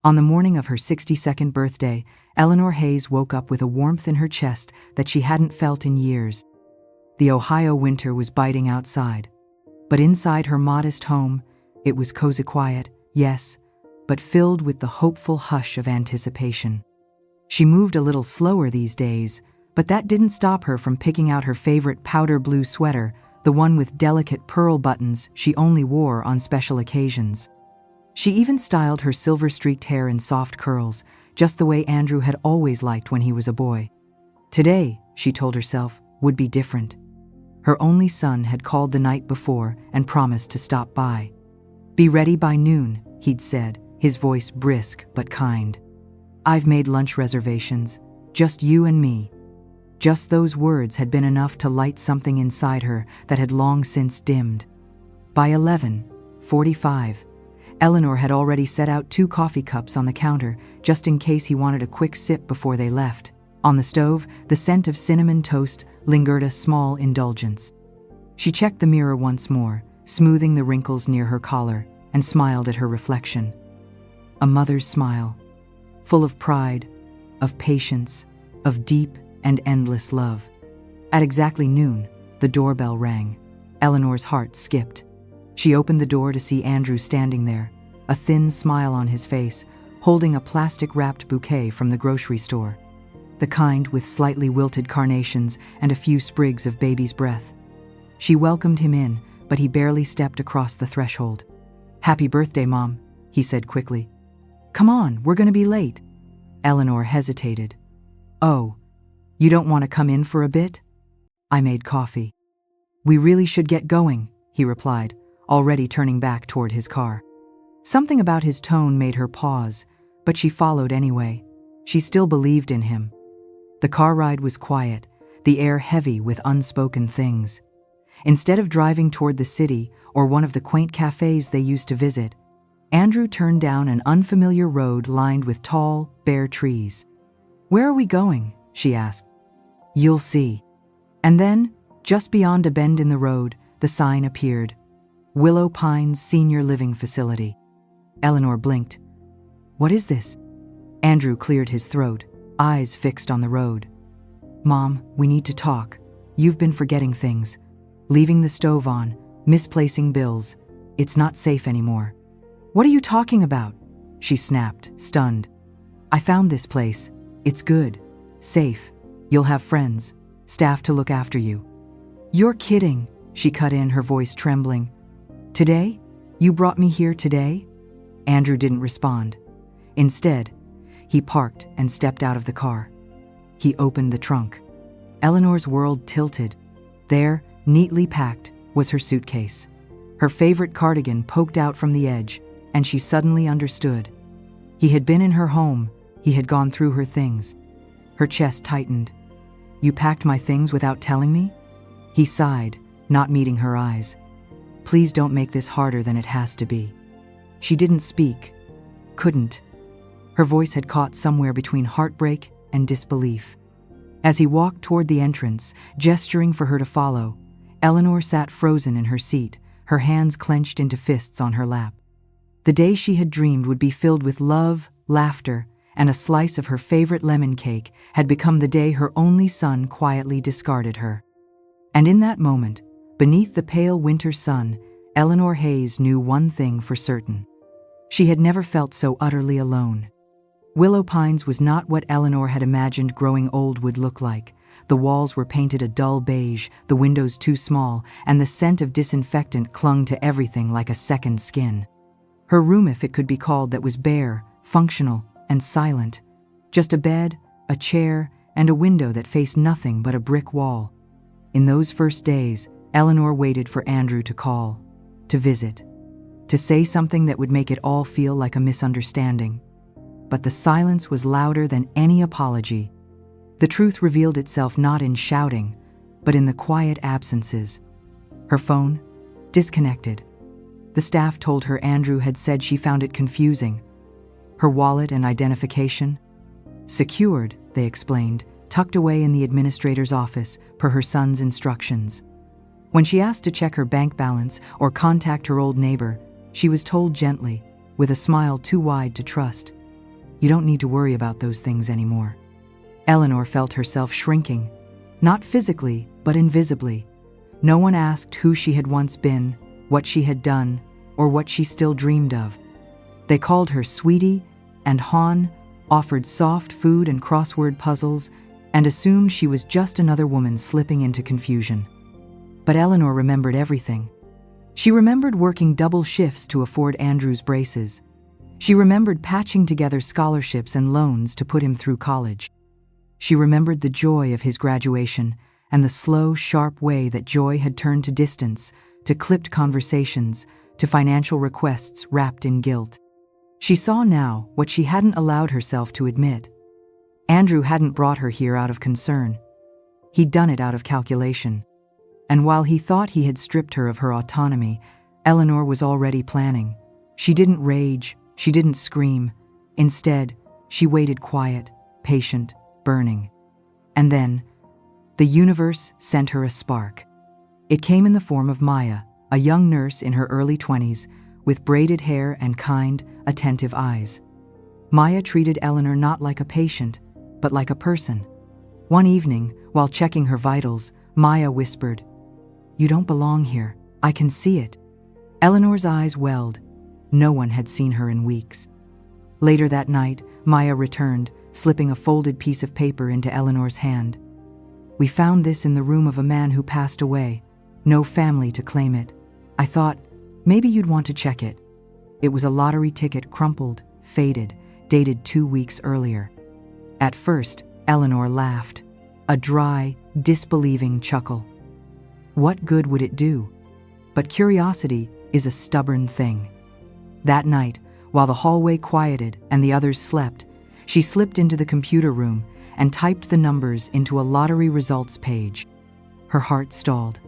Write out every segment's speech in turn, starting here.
On the morning of her 62nd birthday, Eleanor Hayes woke up with a warmth in her chest that she hadn't felt in years. The Ohio winter was biting outside, but inside her modest home, it was cozy quiet, yes, but filled with the hopeful hush of anticipation. She moved a little slower these days, but that didn't stop her from picking out her favorite powder blue sweater, the one with delicate pearl buttons she only wore on special occasions. She even styled her silver-streaked hair in soft curls, just the way Andrew had always liked when he was a boy. Today, she told herself, would be different. Her only son had called the night before and promised to stop by. "Be ready by noon," he'd said, his voice brisk but kind. "I've made lunch reservations, just you and me." Just those words had been enough to light something inside her that had long since dimmed. By 11:45, Eleanor had already set out 2 coffee cups on the counter, just in case he wanted a quick sip before they left. On the stove, the scent of cinnamon toast lingered, a small indulgence. She checked the mirror once more, smoothing the wrinkles near her collar, and smiled at her reflection. A mother's smile, full of pride, of patience, of deep and endless love. At exactly noon, the doorbell rang. Eleanor's heart skipped. She opened the door to see Andrew standing there, a thin smile on his face, holding a plastic-wrapped bouquet from the grocery store. The kind with slightly wilted carnations and a few sprigs of baby's breath. She welcomed him in, but he barely stepped across the threshold. "Happy birthday, Mom," he said quickly. "Come on, we're going to be late." Eleanor hesitated. "Oh, you don't want to come in for a bit? I made coffee." "We really should get going," he replied, already turning back toward his car. Something about his tone made her pause, but she followed anyway. She still believed in him. The car ride was quiet, the air heavy with unspoken things. Instead of driving toward the city or one of the quaint cafes they used to visit, Andrew turned down an unfamiliar road lined with tall, bare trees. "Where are we going?" she asked. "You'll see." And then, just beyond a bend in the road, the sign appeared. Willow Pines Senior Living Facility. Eleanor blinked. "What is this?" Andrew cleared his throat, eyes fixed on the road. "Mom, we need to talk. You've been forgetting things. Leaving the stove on, misplacing bills. It's not safe anymore." "What are you talking about?" she snapped, stunned. "I found this place. It's good. Safe. You'll have friends. Staff to look after you." "You're kidding," she cut in, her voice trembling. "Today? You brought me here today?" Andrew didn't respond. Instead, he parked and stepped out of the car. He opened the trunk. Eleanor's world tilted. There, neatly packed, was her suitcase. Her favorite cardigan poked out from the edge, and she suddenly understood. He had been in her home. He had gone through her things. Her chest tightened. "You packed my things without telling me?" He sighed, not meeting her eyes. "Please don't make this harder than it has to be." She didn't speak. Couldn't. Her voice had caught somewhere between heartbreak and disbelief. As he walked toward the entrance, gesturing for her to follow, Eleanor sat frozen in her seat, her hands clenched into fists on her lap. The day she had dreamed would be filled with love, laughter, and a slice of her favorite lemon cake had become the day her only son quietly discarded her. And in that moment, beneath the pale winter sun, Eleanor Hayes knew one thing for certain. She had never felt so utterly alone. Willow Pines was not what Eleanor had imagined growing old would look like. The walls were painted a dull beige, the windows too small, and the scent of disinfectant clung to everything like a second skin. Her room, if it could be called, that was bare, functional, and silent. Just a bed, a chair, and a window that faced nothing but a brick wall. In those first days, Eleanor waited for Andrew to call, to visit, to say something that would make it all feel like a misunderstanding. But the silence was louder than any apology. The truth revealed itself not in shouting, but in the quiet absences. Her phone, disconnected. The staff told her Andrew had said she found it confusing. Her wallet and identification? Secured, they explained, tucked away in the administrator's office per her son's instructions. When she asked to check her bank balance or contact her old neighbor, she was told gently, with a smile too wide to trust, You don't need to worry about those things anymore. Eleanor felt herself shrinking, not physically, but invisibly. No one asked who she had once been, what she had done, or what she still dreamed of. They called her Sweetie and Han, offered soft food and crossword puzzles, and assumed she was just another woman slipping into confusion. But Eleanor remembered everything. She remembered working double shifts to afford Andrew's braces. She remembered patching together scholarships and loans to put him through college. She remembered the joy of his graduation and the slow, sharp way that joy had turned to distance, to clipped conversations, to financial requests wrapped in guilt. She saw now what she hadn't allowed herself to admit. Andrew hadn't brought her here out of concern. He'd done it out of calculation. And while he thought he had stripped her of her autonomy, Eleanor was already planning. She didn't rage, she didn't scream. Instead, she waited quiet, patient, burning. And then, the universe sent her a spark. It came in the form of Maya, a young nurse in her early 20s, with braided hair and kind, attentive eyes. Maya treated Eleanor not like a patient, but like a person. One evening, while checking her vitals, Maya whispered, "You don't belong here. I can see it." Eleanor's eyes welled. No one had seen her in weeks. Later that night, Maya returned, slipping a folded piece of paper into Eleanor's hand. "We found this in the room of a man who passed away. No family to claim it. I thought, maybe you'd want to check it." It was a lottery ticket, crumpled, faded, dated 2 weeks earlier. At first, Eleanor laughed, a dry, disbelieving chuckle. What good would it do? But curiosity is a stubborn thing. That night, while the hallway quieted and the others slept, she slipped into the computer room and typed the numbers into a lottery results page. Her heart stalled.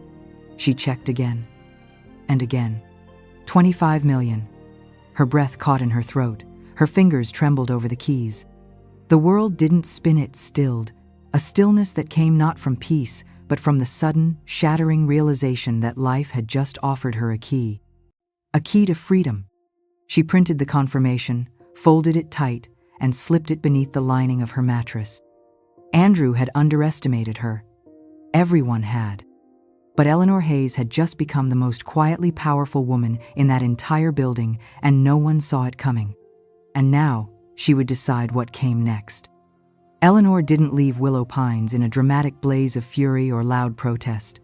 She checked again. And again. 25 million. Her breath caught in her throat. Her fingers trembled over the keys. The world didn't spin, it stilled, a stillness that came not from peace, but from the sudden, shattering realization that life had just offered her a key to freedom. She printed the confirmation, folded it tight, and slipped it beneath the lining of her mattress. Andrew had underestimated her. Everyone had. But Eleanor Hayes had just become the most quietly powerful woman in that entire building, and no one saw it coming. And now, she would decide what came next. Eleanor didn't leave Willow Pines in a dramatic blaze of fury or loud protest.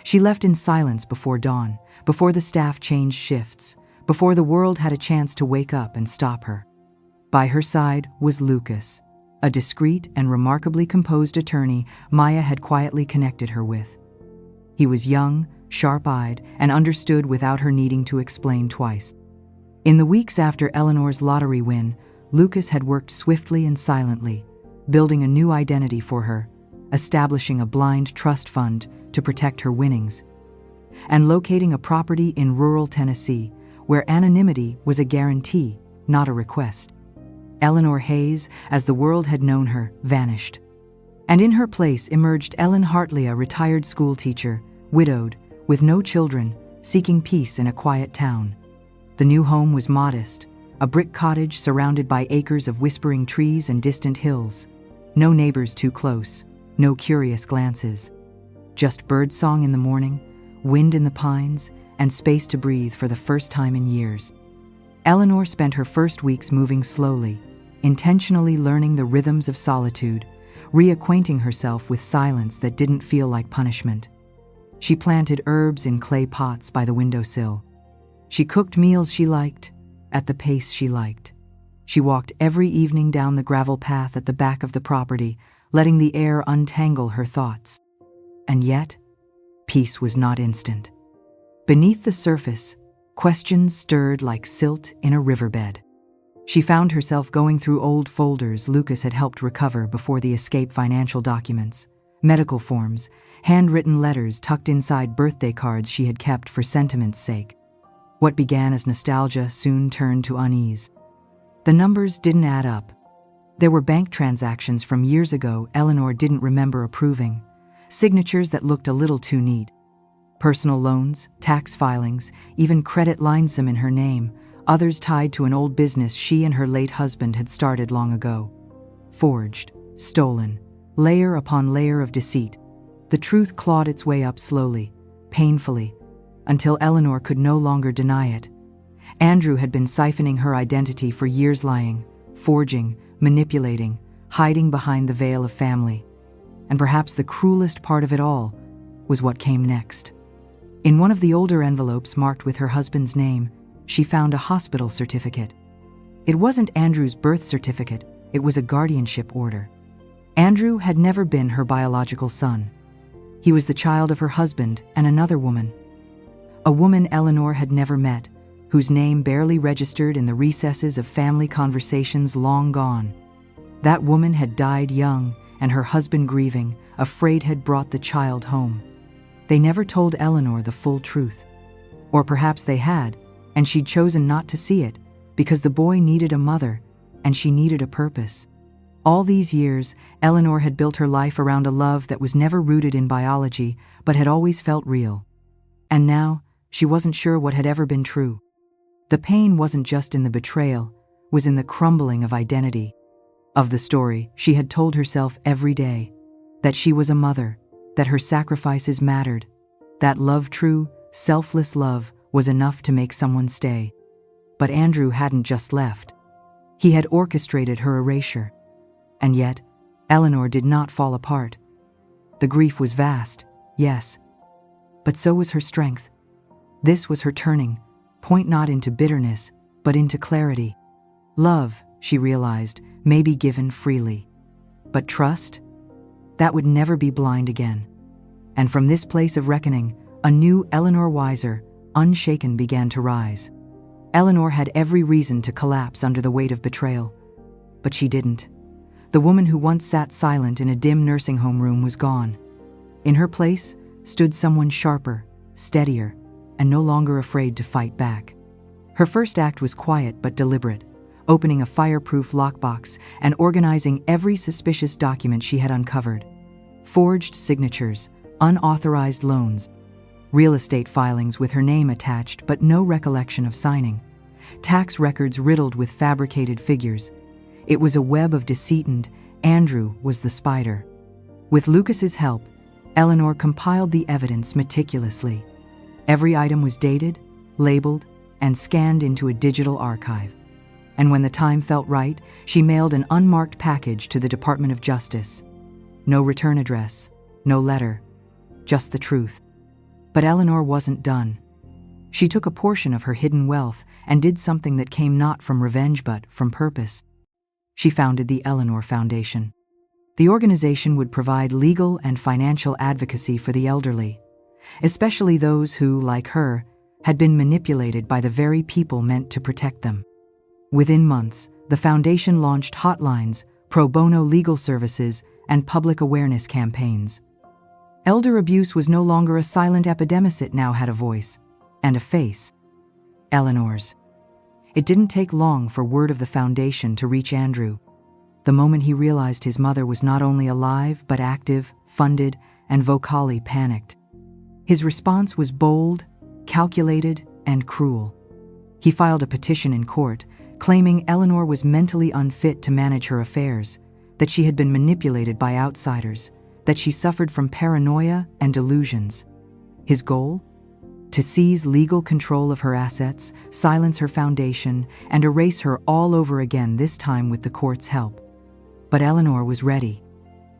She left in silence before dawn, before the staff changed shifts, before the world had a chance to wake up and stop her. By her side was Lucas, a discreet and remarkably composed attorney Maya had quietly connected her with. He was young, sharp-eyed, and understood without her needing to explain twice. In the weeks after Eleanor's lottery win, Lucas had worked swiftly and silently, building a new identity for her, establishing a blind trust fund to protect her winnings, and locating a property in rural Tennessee where anonymity was a guarantee, not a request. Eleanor Hayes, as the world had known her, vanished. And in her place emerged Ellen Hartley, a retired schoolteacher, widowed, with no children, seeking peace in a quiet town. The new home was modest, a brick cottage surrounded by acres of whispering trees and distant hills. No neighbors too close, no curious glances. Just birdsong in the morning, wind in the pines, and space to breathe for the first time in years. Eleanor spent her first weeks moving slowly, intentionally learning the rhythms of solitude, reacquainting herself with silence that didn't feel like punishment. She planted herbs in clay pots by the windowsill. She cooked meals she liked, at the pace she liked. She walked every evening down the gravel path at the back of the property, letting the air untangle her thoughts. And yet, peace was not instant. Beneath the surface, questions stirred like silt in a riverbed. She found herself going through old folders Lucas had helped recover before the escape: financial documents, medical forms, handwritten letters tucked inside birthday cards she had kept for sentiment's sake. What began as nostalgia soon turned to unease. The numbers didn't add up. There were bank transactions from years ago Eleanor didn't remember approving, signatures that looked a little too neat. Personal loans, tax filings, even credit line some in her name, others tied to an old business she and her late husband had started long ago. Forged, stolen, layer upon layer of deceit. The truth clawed its way up slowly, painfully, until Eleanor could no longer deny it. Andrew had been siphoning her identity for years, lying, forging, manipulating, hiding behind the veil of family. And perhaps the cruelest part of it all was what came next. In one of the older envelopes marked with her husband's name, she found a hospital certificate. It wasn't Andrew's birth certificate, it was a guardianship order. Andrew had never been her biological son. He was the child of her husband and another woman. A woman Eleanor had never met, whose name barely registered in the recesses of family conversations long gone. That woman had died young, and her husband, grieving, afraid, had brought the child home. They never told Eleanor the full truth. Or perhaps they had, and she'd chosen not to see it, because the boy needed a mother, and she needed a purpose. All these years, Eleanor had built her life around a love that was never rooted in biology, but had always felt real. And now, she wasn't sure what had ever been true. The pain wasn't just in the betrayal, was in the crumbling of identity. Of the story, she had told herself every day that she was a mother, that her sacrifices mattered, that love, true, selfless love, was enough to make someone stay. But Andrew hadn't just left. He had orchestrated her erasure. And yet, Eleanor did not fall apart. The grief was vast, yes, but so was her strength. This was her turning point, not into bitterness, but into clarity. Love, she realized, may be given freely. But trust? That would never be blind again. And from this place of reckoning, a new Eleanor, wiser, unshaken, began to rise. Eleanor had every reason to collapse under the weight of betrayal. But she didn't. The woman who once sat silent in a dim nursing home room was gone. In her place stood someone sharper, steadier, and no longer afraid to fight back. Her first act was quiet but deliberate, opening a fireproof lockbox and organizing every suspicious document she had uncovered. Forged signatures, unauthorized loans, real estate filings with her name attached but no recollection of signing, tax records riddled with fabricated figures. It was a web of deceit, and Andrew was the spider. With Lucas's help, Eleanor compiled the evidence meticulously. Every item was dated, labeled, and scanned into a digital archive. And when the time felt right, she mailed an unmarked package to the Department of Justice. No return address, no letter, just the truth. But Eleanor wasn't done. She took a portion of her hidden wealth and did something that came not from revenge but from purpose. She founded the Eleanor Foundation. The organization would provide legal and financial advocacy for the elderly, especially those who, like her, had been manipulated by the very people meant to protect them. Within months, the foundation launched hotlines, pro bono legal services, and public awareness campaigns. Elder abuse was no longer a silent epidemic, it now had a voice and a face. Eleanor's. It didn't take long for word of the foundation to reach Andrew. The moment he realized his mother was not only alive but active, funded, and vocally panicked. His response was bold, calculated, and cruel. He filed a petition in court, claiming Eleanor was mentally unfit to manage her affairs, that she had been manipulated by outsiders, that she suffered from paranoia and delusions. His goal? To seize legal control of her assets, silence her foundation, and erase her all over again, this time with the court's help. But Eleanor was ready.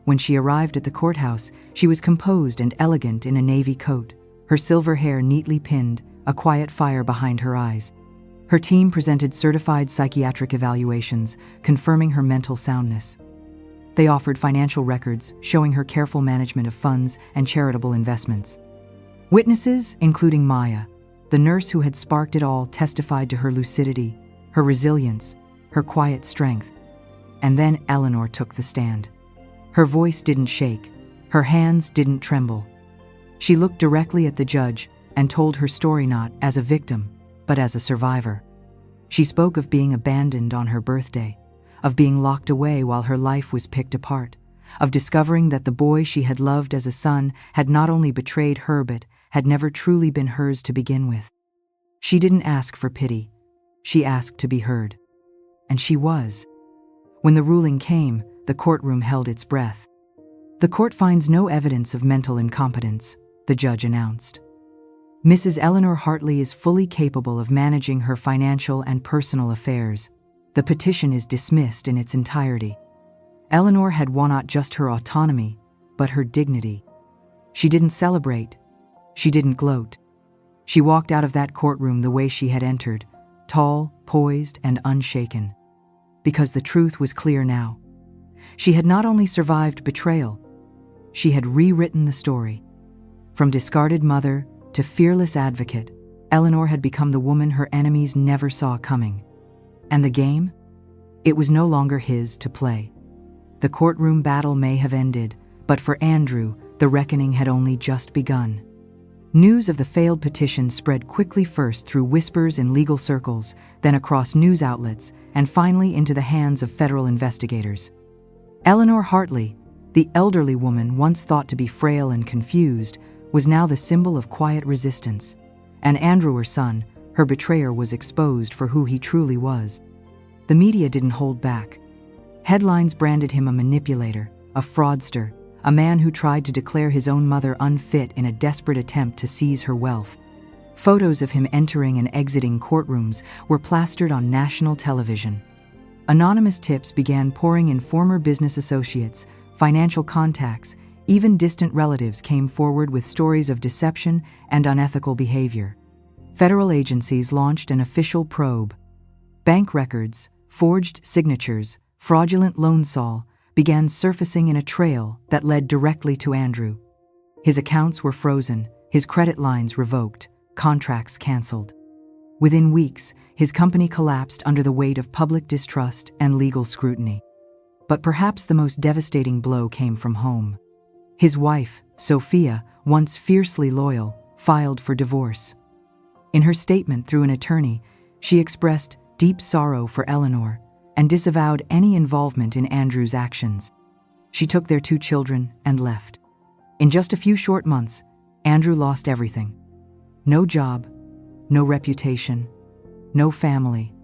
When she arrived at the courthouse, she was composed and elegant in a navy coat, her silver hair neatly pinned, a quiet fire behind her eyes. Her team presented certified psychiatric evaluations, confirming her mental soundness. They offered financial records, showing her careful management of funds and charitable investments. Witnesses, including Maya, the nurse who had sparked it all, testified to her lucidity, her resilience, her quiet strength. And then Eleanor took the stand. Her voice didn't shake, her hands didn't tremble. She looked directly at the judge and told her story not as a victim, but as a survivor. She spoke of being abandoned on her birthday, of being locked away while her life was picked apart, of discovering that the boy she had loved as a son had not only betrayed her but had never truly been hers to begin with. She didn't ask for pity. She asked to be heard. And she was. When the ruling came, the courtroom held its breath. "The court finds no evidence of mental incompetence," the judge announced. "Mrs. Eleanor Hartley is fully capable of managing her financial and personal affairs. The petition is dismissed in its entirety." Eleanor had won not just her autonomy, but her dignity. She didn't celebrate. She didn't gloat. She walked out of that courtroom the way she had entered, tall, poised, and unshaken. Because the truth was clear now. She had not only survived betrayal, she had rewritten the story. From discarded mother to fearless advocate, Eleanor had become the woman her enemies never saw coming. And the game? It was no longer his to play. The courtroom battle may have ended, but for Andrew, the reckoning had only just begun. News of the failed petition spread quickly, first through whispers in legal circles, then across news outlets, and finally into the hands of federal investigators. Eleanor Hartley, the elderly woman once thought to be frail and confused, was now the symbol of quiet resistance. And Andrew, her son, her betrayer, was exposed for who he truly was. The media didn't hold back. Headlines branded him a manipulator, a fraudster, a man who tried to declare his own mother unfit in a desperate attempt to seize her wealth. Photos of him entering and exiting courtrooms were plastered on national television. Anonymous tips began pouring in. Former business associates, financial contacts, even distant relatives came forward with stories of deception and unethical behavior. Federal agencies launched an official probe. Bank records, forged signatures, fraudulent loan saw began surfacing in a trail that led directly to Andrew. His accounts were frozen, his credit lines revoked, contracts canceled. Within weeks, his company collapsed under the weight of public distrust and legal scrutiny. But perhaps the most devastating blow came from home. His wife, Sophia, once fiercely loyal, filed for divorce. In her statement through an attorney, she expressed deep sorrow for Eleanor and disavowed any involvement in Andrew's actions. She took their 2 children and left. In just a few short months, Andrew lost everything. No job, no reputation, no family.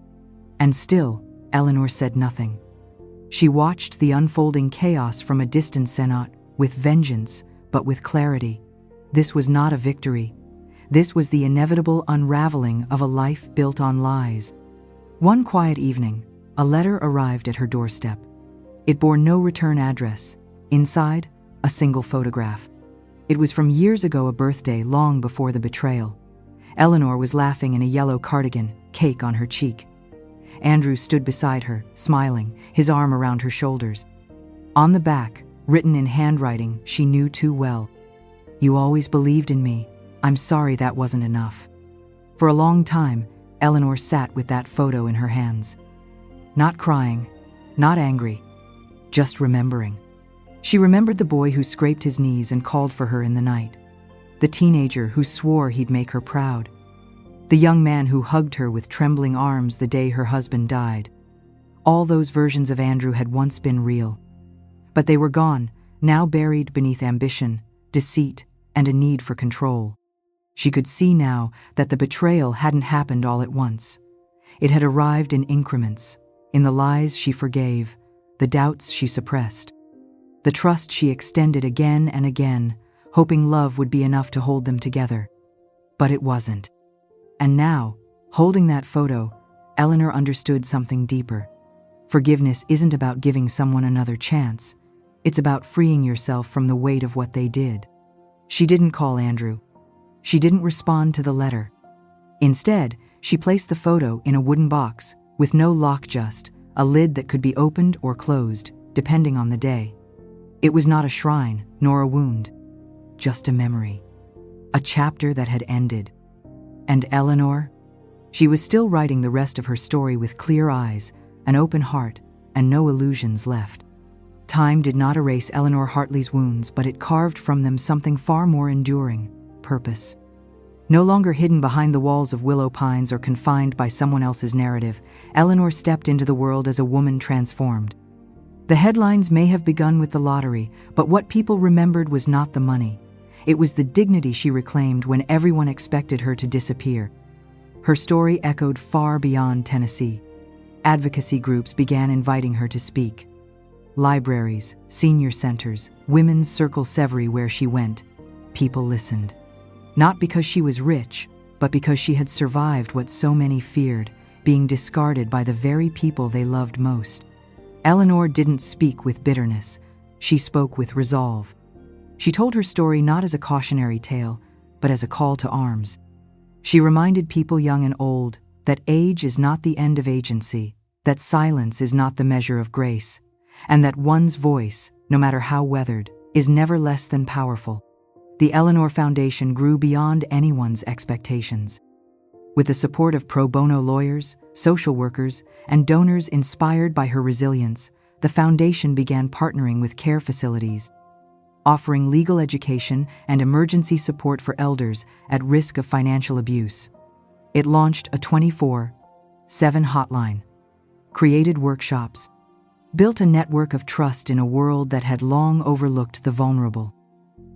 And still, Eleanor said nothing. She watched the unfolding chaos from a distance, not with vengeance, but with clarity. This was not a victory. This was the inevitable unraveling of a life built on lies. One quiet evening, a letter arrived at her doorstep. It bore no return address. Inside, a single photograph. It was from years ago, a birthday long before the betrayal. Eleanor was laughing in a yellow cardigan, cake on her cheek. Andrew stood beside her, smiling, his arm around her shoulders. On the back, written in handwriting she knew too well, "You always believed in me. I'm sorry that wasn't enough." For a long time, Eleanor sat with that photo in her hands. Not crying, not angry, just remembering. She remembered the boy who scraped his knees and called for her in the night. The teenager who swore he'd make her proud. The young man who hugged her with trembling arms the day her husband died. All those versions of Andrew had once been real. But they were gone, now buried beneath ambition, deceit, and a need for control. She could see now that the betrayal hadn't happened all at once. It had arrived in increments, in the lies she forgave, the doubts she suppressed, the trust she extended again and again, hoping love would be enough to hold them together. But it wasn't. And now, holding that photo, Eleanor understood something deeper. Forgiveness isn't about giving someone another chance. It's about freeing yourself from the weight of what they did. She didn't call Andrew. She didn't respond to the letter. Instead, she placed the photo in a wooden box, with no lock, just a lid that could be opened or closed, depending on the day. It was not a shrine, nor a wound. Just a memory. A chapter that had ended. And Eleanor? She was still writing the rest of her story with clear eyes, an open heart, and no illusions left. Time did not erase Eleanor Hartley's wounds, but it carved from them something far more enduring: purpose. No longer hidden behind the walls of willow pines or confined by someone else's narrative, Eleanor stepped into the world as a woman transformed. The headlines may have begun with the lottery, but what people remembered was not the money. It was the dignity she reclaimed when everyone expected her to disappear. Her story echoed far beyond Tennessee. Advocacy groups began inviting her to speak. Libraries, senior centers, women's circles everywhere she went. People listened. Not because she was rich, but because she had survived what so many feared, being discarded by the very people they loved most. Eleanor didn't speak with bitterness. She spoke with resolve. She told her story not as a cautionary tale, but as a call to arms. She reminded people young and old that age is not the end of agency, that silence is not the measure of grace, and that one's voice, no matter how weathered, is never less than powerful. The Eleanor Foundation grew beyond anyone's expectations. With the support of pro bono lawyers, social workers, and donors inspired by her resilience, the foundation began partnering with care facilities, offering legal education and emergency support for elders at risk of financial abuse. It launched a 24/7 hotline, created workshops, built a network of trust in a world that had long overlooked the vulnerable.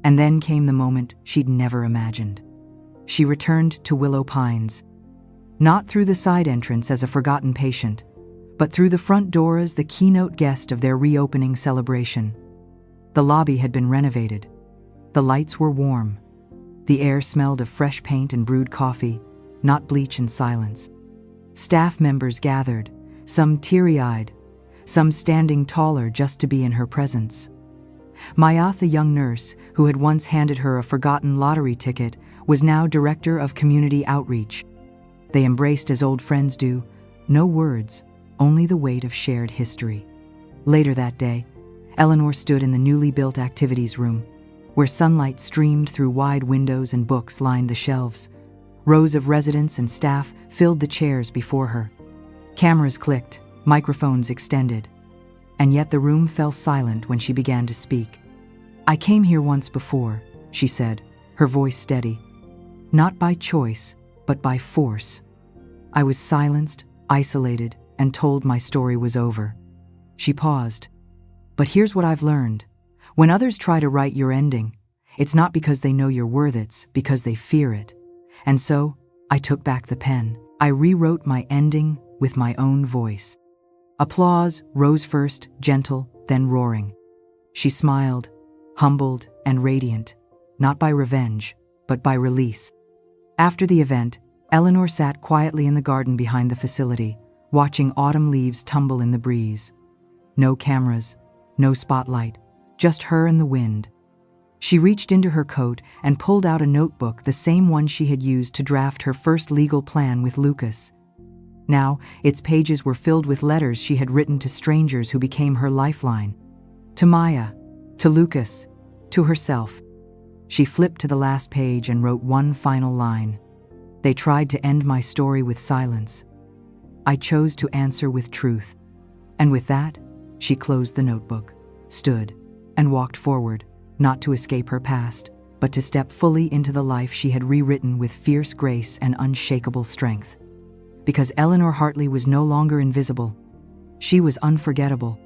And then came the moment she'd never imagined. She returned to Willow Pines, not through the side entrance as a forgotten patient, but through the front door as the keynote guest of their reopening celebration. The lobby had been renovated. The lights were warm. The air smelled of fresh paint and brewed coffee, not bleach and silence. Staff members gathered, some teary-eyed, some standing taller just to be in her presence. Maya, the young nurse, who had once handed her a forgotten lottery ticket, was now director of community outreach. They embraced as old friends do, no words, only the weight of shared history. Later that day, Eleanor stood in the newly built activities room, where sunlight streamed through wide windows and books lined the shelves. Rows of residents and staff filled the chairs before her. Cameras clicked, microphones extended. And yet the room fell silent when she began to speak. "I came here once before," she said, her voice steady. "Not by choice, but by force. I was silenced, isolated, and told my story was over." She paused. "But here's what I've learned. When others try to write your ending, it's not because they know your worth, it's because they fear it. And so, I took back the pen. I rewrote my ending with my own voice." Applause rose first, gentle, then roaring. She smiled, humbled and radiant, not by revenge, but by release. After the event, Eleanor sat quietly in the garden behind the facility, watching autumn leaves tumble in the breeze. No cameras, no spotlight, just her and the wind. She reached into her coat and pulled out a notebook, the same one she had used to draft her first legal plan with Lucas. Now, its pages were filled with letters she had written to strangers who became her lifeline. To Maya, to Lucas, to herself. She flipped to the last page and wrote one final line. "They tried to end my story with silence. I chose to answer with truth." And with that, she closed the notebook, stood, and walked forward, not to escape her past, but to step fully into the life she had rewritten with fierce grace and unshakable strength. Because Eleanor Hartley was no longer invisible. She was unforgettable.